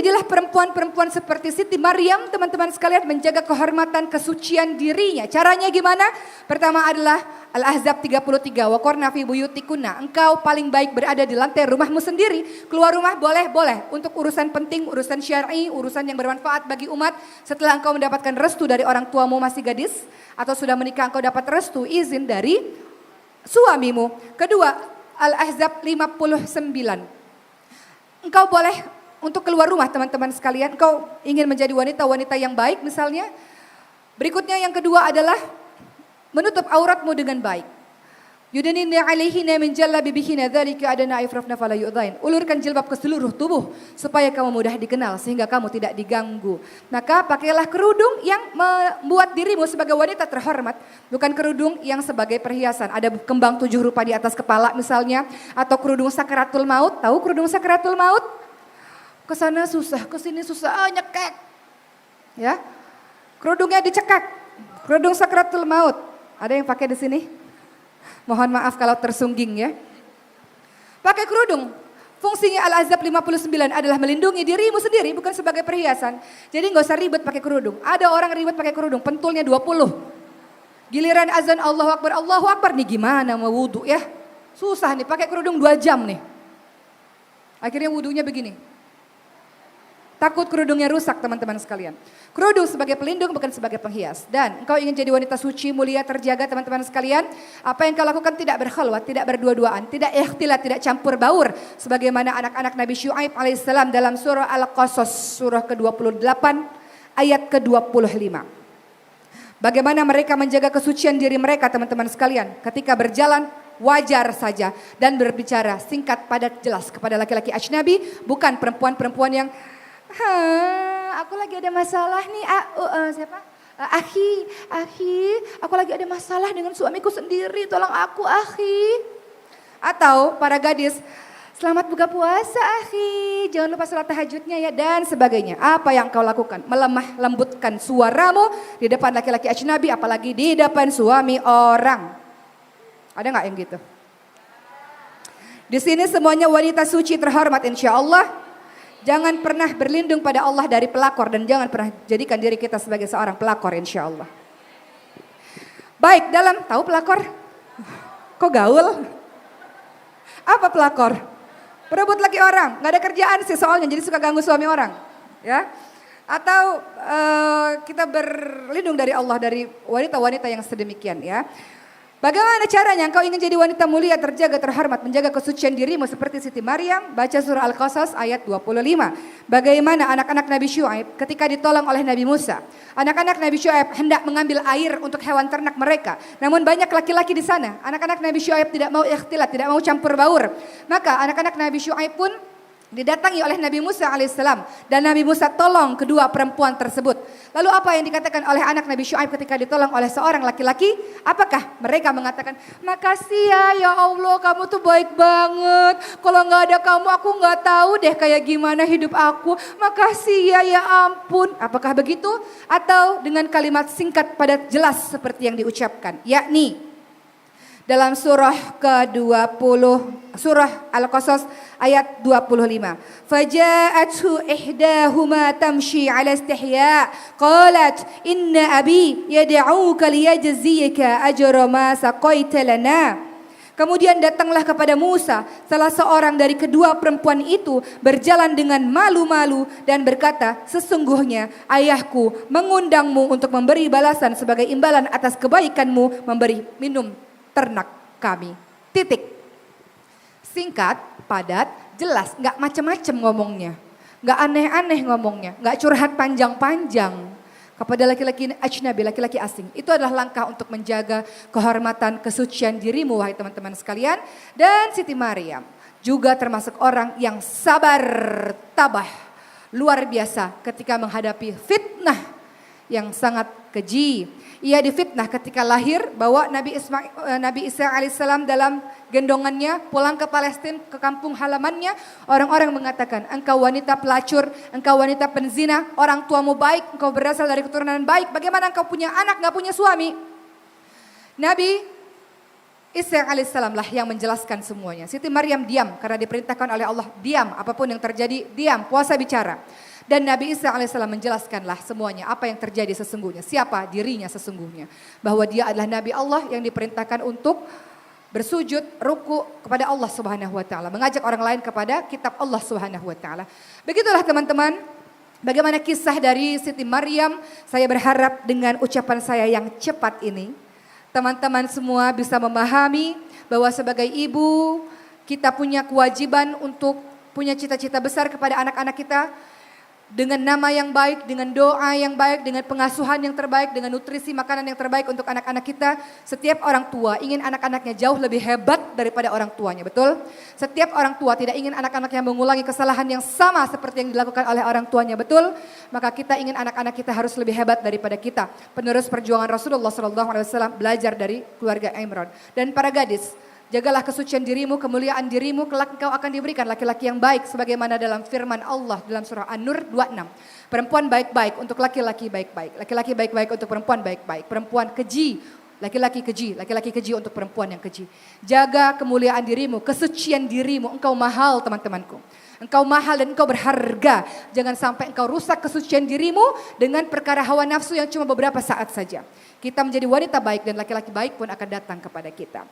Jadilah perempuan-perempuan seperti Siti Maryam, teman-teman sekalian, menjaga kehormatan kesucian dirinya. Caranya gimana? Pertama adalah Al-Ahzab 33, waqarna fi buyutikunna. Engkau paling baik berada di lantai rumahmu sendiri. Keluar rumah boleh untuk urusan penting, urusan syar'i, urusan yang bermanfaat bagi umat. Setelah engkau mendapatkan restu dari orang tuamu masih gadis atau sudah menikah, engkau dapat restu izin dari suamimu. Kedua, Al-Ahzab 59. Engkau boleh untuk keluar rumah, teman-teman sekalian, engkau ingin menjadi wanita-wanita yang baik misalnya. Berikutnya yang kedua adalah menutup auratmu dengan baik. Yudnina 'alaihina min jalabibihinna dzalika adana ifrafna fala yu'dhain. Ulurkan jilbab ke seluruh tubuh supaya kamu mudah dikenal sehingga kamu tidak diganggu. Maka pakailah kerudung yang membuat dirimu sebagai wanita terhormat, bukan kerudung yang sebagai perhiasan. Ada kembang 7 rupa di atas kepala misalnya, atau kerudung sakaratul maut. Tahu kerudung sakaratul maut? Kesana susah, kesini susah, nyekek. Ya, kerudungnya dicekak, kerudung sakratul maut. Ada yang pakai di sini? Mohon maaf kalau tersungging ya. Pakai kerudung. Fungsinya Al-Ahzab 59 adalah melindungi dirimu sendiri, bukan sebagai perhiasan. Jadi nggak usah ribet pakai kerudung. Ada orang ribet pakai kerudung, pentulnya 20. Giliran azan Allahu Akbar nih gimana mau wudhu ya? Susah nih, pakai kerudung 2 jam nih. Akhirnya wudhunya begini. Takut kerudungnya rusak, teman-teman sekalian. Kerudung sebagai pelindung, bukan sebagai penghias. Dan engkau ingin jadi wanita suci, mulia, terjaga, teman-teman sekalian. Apa yang kau lakukan tidak berkhalwat, tidak berdua-duaan, tidak ikhtilat, tidak campur baur. Sebagaimana anak-anak Nabi Syuaib alaihissalam dalam surah Al-Qasas, surah ke-28, ayat ke-25. Bagaimana mereka menjaga kesucian diri mereka, teman-teman sekalian. Ketika berjalan, wajar saja. Dan berbicara singkat, padat, jelas kepada laki-laki ajnabi. Bukan perempuan-perempuan yang aku lagi ada masalah nih, siapa? Akhi, aku lagi ada masalah dengan suamiku sendiri, tolong aku akhi. Atau para gadis, selamat buka puasa akhi, jangan lupa sholat tahajudnya ya, dan sebagainya. Apa yang kau lakukan? Melemah lembutkan suaramu di depan laki-laki ajnabi, apalagi di depan suami orang. Ada gak yang gitu? Di sini semuanya wanita suci terhormat insya Allah. Jangan pernah berlindung pada Allah dari pelakor dan jangan pernah jadikan diri kita sebagai seorang pelakor insya Allah. Baik, tahu pelakor? Kok gaul? Apa pelakor? Berebut laki orang, nggak ada kerjaan sih soalnya jadi suka ganggu suami orang. Ya, atau kita berlindung dari Allah dari wanita-wanita yang sedemikian ya. Bagaimana caranya engkau ingin jadi wanita mulia, terjaga, terhormat, menjaga kesucian dirimu seperti Siti Maryam? Baca surah Al-Qasas ayat 25. Bagaimana anak-anak Nabi Syuaib ketika ditolong oleh Nabi Musa. Anak-anak Nabi Syuaib hendak mengambil air untuk hewan ternak mereka. Namun banyak laki-laki di sana. Anak-anak Nabi Syuaib tidak mau ikhtilat, tidak mau campur baur. Maka anak-anak Nabi Syuaib pun didatangi oleh Nabi Musa alaihissalam dan Nabi Musa tolong kedua perempuan tersebut. Lalu apa yang dikatakan oleh anak Nabi Syuaib ketika ditolong oleh seorang laki-laki? Apakah mereka mengatakan, makasih ya Allah kamu tuh baik banget. Kalau nggak ada kamu aku nggak tahu deh kayak gimana hidup aku. Makasih ya ampun. Apakah begitu? Atau dengan kalimat singkat padat jelas seperti yang diucapkan, yakni dalam surah ke-20, surah Al-Qasas ayat 25. Faja'athu ihdahuma tamshi 'ala istihya qalat inna abi yad'uka liyajziyaka ajra ma saqaita lana. Kemudian datanglah kepada Musa salah seorang dari kedua perempuan itu berjalan dengan malu-malu dan berkata, sesungguhnya ayahku mengundangmu untuk memberi balasan sebagai imbalan atas kebaikanmu memberi minum ternak kami. Titik. Singkat, padat, jelas, nggak macam-macam ngomongnya, nggak aneh-aneh ngomongnya, nggak curhat panjang-panjang kepada laki-laki ajnabi, laki-laki asing. Itu adalah langkah untuk menjaga kehormatan kesucian dirimu, wahai teman-teman sekalian. Dan Siti Maryam juga termasuk orang yang sabar, tabah, luar biasa ketika menghadapi fitnah yang sangat keji. Ia difitnah ketika lahir bahwa Nabi Isa alaihissalam dalam gendongannya pulang ke Palestina, ke kampung halamannya. Orang-orang mengatakan, engkau wanita pelacur, engkau wanita penzina, orang tuamu baik, engkau berasal dari keturunan baik. Bagaimana engkau punya anak gak punya suami? Nabi Isa alaihissalam lah yang menjelaskan semuanya. Siti Maryam diam karena diperintahkan oleh Allah, diam apapun yang terjadi, diam, puasa bicara. Dan Nabi Isa alaihissalam menjelaskanlah semuanya apa yang terjadi sesungguhnya. Siapa dirinya sesungguhnya. Bahwa dia adalah Nabi Allah yang diperintahkan untuk bersujud, ruku kepada Allah Subhanahu wa taala, mengajak orang lain kepada kitab Allah Subhanahu wa taala. Begitulah teman-teman, bagaimana kisah dari Siti Maryam. Saya berharap dengan ucapan saya yang cepat ini, teman-teman semua bisa memahami bahwa sebagai ibu kita punya kewajiban untuk punya cita-cita besar kepada anak-anak kita. Dengan nama yang baik, dengan doa yang baik, dengan pengasuhan yang terbaik, dengan nutrisi makanan yang terbaik untuk anak-anak kita. Setiap orang tua ingin anak-anaknya jauh lebih hebat daripada orang tuanya, betul? Setiap orang tua tidak ingin anak-anaknya mengulangi kesalahan yang sama seperti yang dilakukan oleh orang tuanya, betul? Maka kita ingin anak-anak kita harus lebih hebat daripada kita. Penerus perjuangan Rasulullah SAW belajar dari keluarga Imran. Dan para gadis, jagalah kesucian dirimu, kemuliaan dirimu, kelak engkau akan diberikan laki-laki yang baik sebagaimana dalam firman Allah dalam surah An-Nur 26. Perempuan baik-baik untuk laki-laki baik-baik, laki-laki baik-baik untuk perempuan baik-baik, perempuan keji, laki-laki keji untuk perempuan yang keji. Jaga kemuliaan dirimu, kesucian dirimu, engkau mahal teman-temanku. Engkau mahal dan engkau berharga. Jangan sampai engkau rusak kesucian dirimu dengan perkara hawa nafsu yang cuma beberapa saat saja. Kita menjadi wanita baik dan laki-laki baik pun akan datang kepada kita.